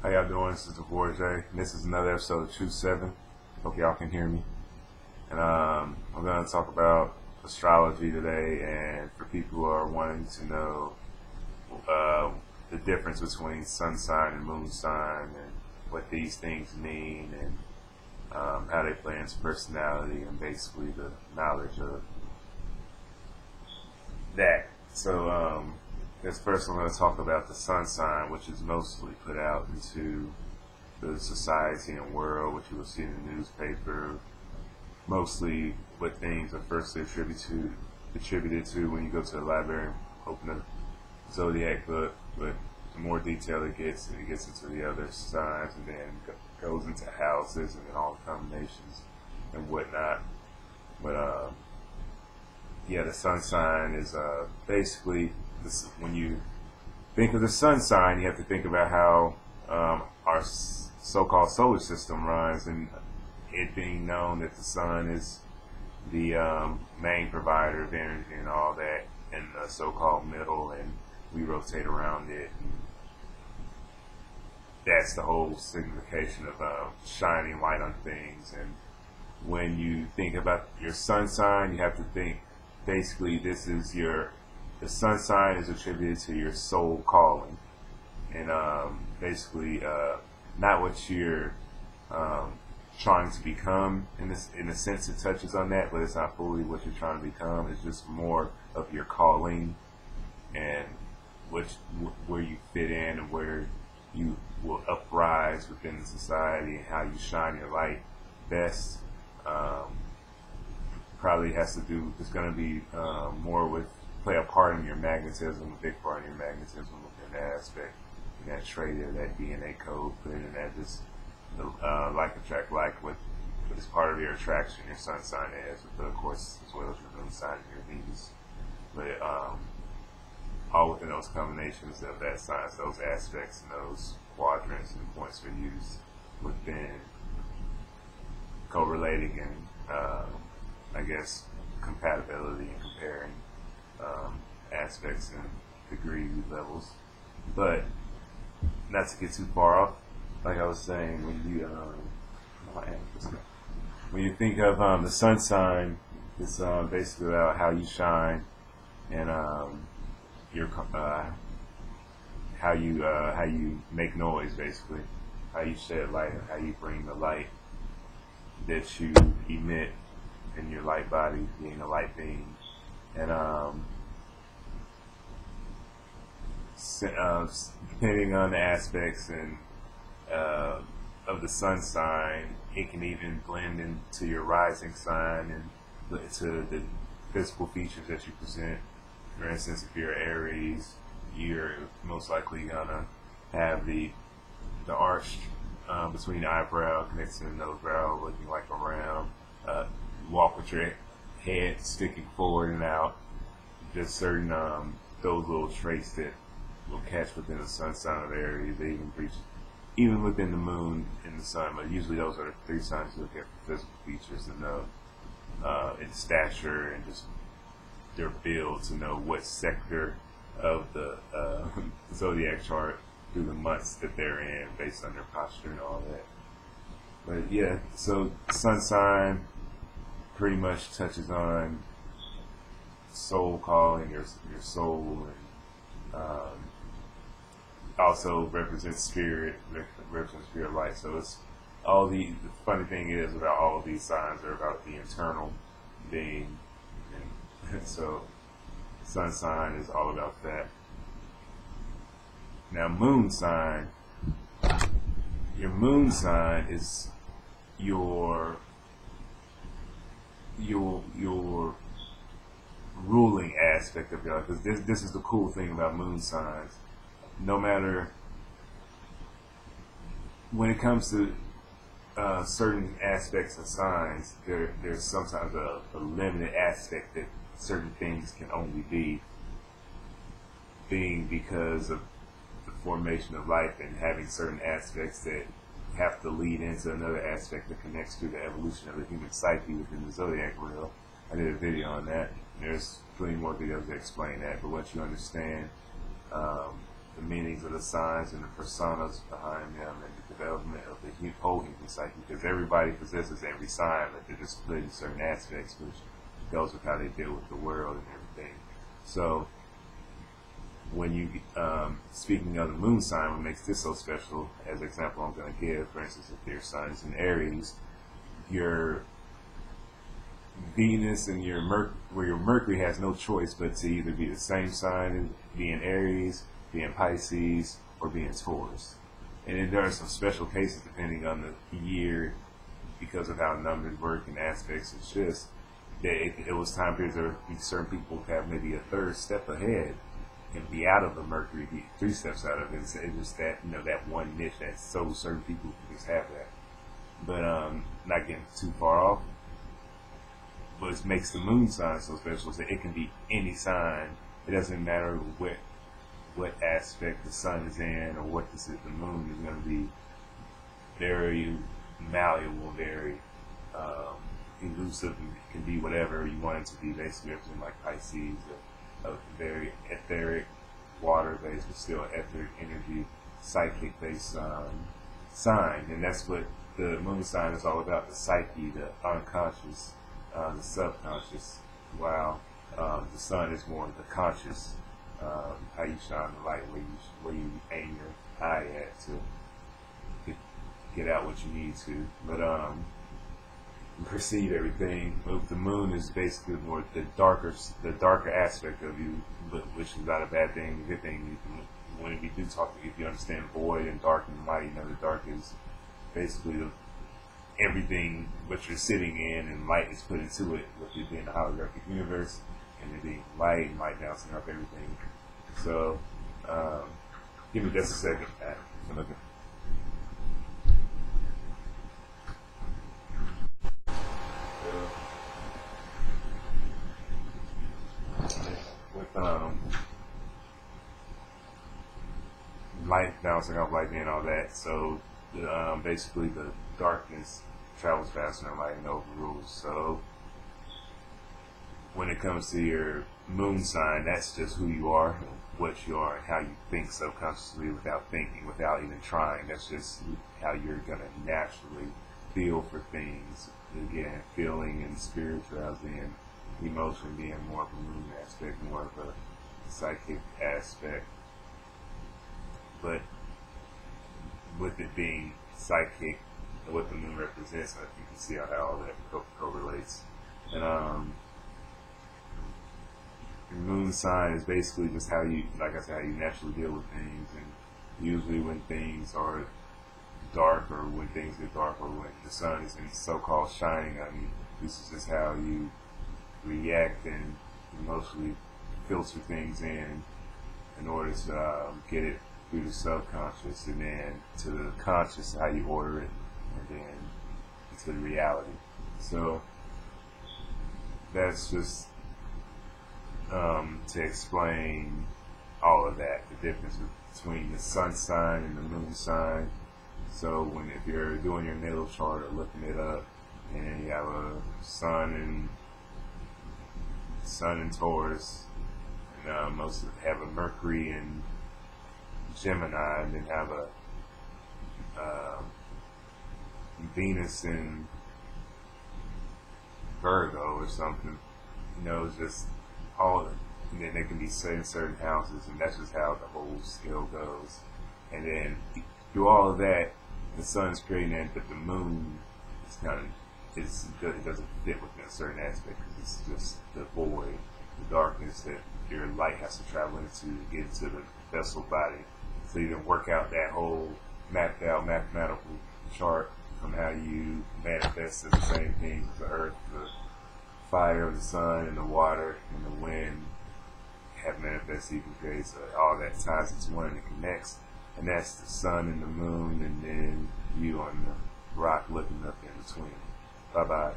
How y'all doing? This is Devorjae, and this is another episode of True 7. Hope y'all can hear me. And I'm going to talk about astrology today, and for people who are wanting to know the difference between sun sign and moon sign, and what these things mean, and how they play into personality, and basically the knowledge of that. So, first I'm going to talk about the sun sign, which is mostly put out into the society and world, which you will see in the newspaper. Mostly what things are firstly attributed to when you go to the library and open a zodiac book, but the more detail it gets into the other signs, and then goes into houses and then all the combinations and whatnot. But yeah, the sun sign is basically when you think of the sun sign, you have to think about how our so-called solar system runs, and it being known that the sun is the main provider of energy and all that, and the so-called middle, and we rotate around it. And that's the whole signification of shining light on things. And when you think about your sun sign, you have to think basically the sun sign is attributed to your soul calling, and basically not what you're trying to become. In a sense, it touches on that, but it's not fully what you're trying to become. It's just more of your calling and where you fit in and where you will uprise within the society, and how you shine your light best. Probably has to do. It's going to be more with play a part in your magnetism, a big part in your magnetism within that aspect, in that trait or that DNA code, put it in that just like attract like, what is part of your attraction, your sun sign is, but of course as well as your moon sign and your Venus. But all within those combinations of that signs, those aspects and those quadrants and points are used within correlating and I guess compatibility and comparing aspects and degree levels. But not to get too far off, like I was saying, when you think of the sun sign, it's basically about how you shine and your how you make noise, basically how you shed light and how you bring the light that you emit in your light body, being a light being. And depending on the aspects and of the sun sign, it can even blend into your rising sign and to the physical features that you present. For instance, if you're Aries, you're most likely gonna have the arch between the eyebrow connected to the nose brow, looking like a round. Walk with your head sticking forward and out. Just certain those little traits that will catch within the sun sign of Aries. They even reach even within the moon and the sun, but usually those are the three signs you look at for physical features and know in stature and just their build, to know what sector of the zodiac chart through the months that they're in based on their posture and all that. But yeah, so sun sign pretty much touches on soul calling, your soul, and also represents spirit, represents spirit light. So it's all the funny thing is about all of these signs are about the internal being, and so sun sign is all about that. Now moon sign, your moon sign is your ruling aspect of your life. Because this is the cool thing about moon signs. No matter when it comes to certain aspects of signs, there's sometimes a limited aspect that certain things can only being because of the formation of life and having certain aspects that have to lead into another aspect that connects to the evolution of the human psyche within the zodiac wheel. I did a video on that. There's plenty more videos that explain that, but once you understand the meanings of the signs and the personas behind them, and the development of the whole human psyche, because everybody possesses every sign, but they're just split in certain aspects, which goes with how they deal with the world and everything. So when you speaking of the moon sign, what makes this so special, as an example I'm going to give, for instance, if your sun is in Aries, your Venus and your Mercury has no choice but to either be the same sign and be in Aries, be in Pisces, or be in Taurus. And then there are some special cases depending on the year, because of how numbers work and aspects and shifts. That it was time periods where certain people have maybe a third step ahead and be out of the Mercury, be 3 steps out of it. It's just that, that one niche that so certain people just have that. But not getting too far off. But it makes the moon sign so special is that it can be any sign. It doesn't matter what aspect the sun is in or what this is. The moon is going to be very malleable, very elusive. It can be whatever you want it to be. Basically, everything like Pisces, a very etheric, water-based, but still etheric energy, psychic-based sign, and that's what the moon sign is all about: the psyche, the unconscious, the subconscious. While the sun is more the conscious, how you shine the light, where you aim your eye at to get out what you need to. But perceive everything. But the moon is basically more the darker aspect of you, but which is not a bad thing. A good thing. When we do talk, if you understand void and dark and light, the dark is basically everything what you're sitting in, and light is put into it, with it being a holographic universe, and it being light and light bouncing off everything. So, give me just a second, Pat. I'm looking. With light bouncing off light and all that, so basically the darkness travels faster than light and overrules. So when it comes to your moon sign, that's just who you are, what you are, and how you think subconsciously without thinking, without even trying. That's just how you're going to naturally feel for things. Again, feeling and spirituality and emotion being more of a moon aspect, more of a psychic aspect. But with it being psychic, what the moon represents, I think you can see how all that correlates. And your moon sign is basically just how you, like I said, how you naturally deal with things. And usually when things are dark, or when things get dark, or when the sun is so-called shining, this is just how you react and emotionally filter things in order to get it through the subconscious, and then to the conscious, how you order it, and then to the reality. So that's just to explain all of that, the difference between the sun sign and the moon sign. So if you're doing your natal chart or looking it up, and you have a sun in Taurus, and most of them have a Mercury in Gemini, and then have a Venus in Virgo or something. It's just all, and then they can be set in certain houses, and that's just how the whole scale goes. And then through all of that, the sun's creating that, but the moon is it doesn't fit within a certain aspect, because it's just the void, the darkness that your light has to travel into to get into the vessel body. So you can work out that whole mapped out mathematical chart from how you manifest as the same things: the earth, the fire of the sun, and the water and the wind have manifested. You can create, so all that ties into one and it connects, and that's the sun and the moon, and then you on the rock looking up in between. Bye bye.